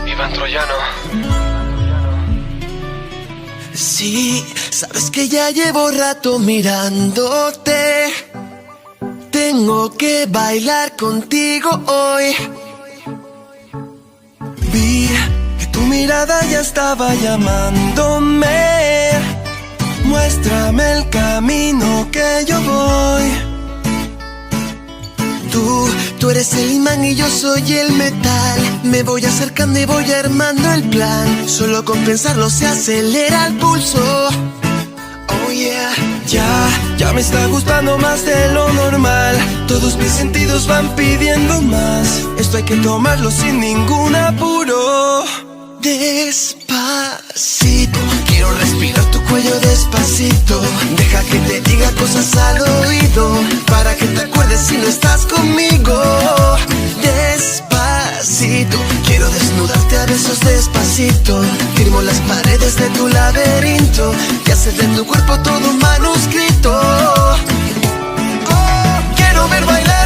Iván Troyano. Sí, sabes que ya llevo rato mirándote. Tengo que bailar contigo hoy. Vi que tu mirada ya estaba llamándome. Muéstrame el camino que yo voy. Tú eres el imán y yo soy el metal. Me voy acercando y voy armando el plan. Solo con pensarlo se acelera el pulso. Oh yeah. Ya me está gustando más de lo normal. Todos mis sentidos van pidiendo más. Esto hay que tomarlo sin ningún apuro. Despacito, quiero respirar tu cuello despacito. Deja que te diga cosas al oído, para que te acuerdes si no estás conmigo. Despacito, quiero desnudarte a besos despacito. Firmo las paredes de tu laberinto y hacer de tu cuerpo todo un manuscrito. Oh, quiero ver bailar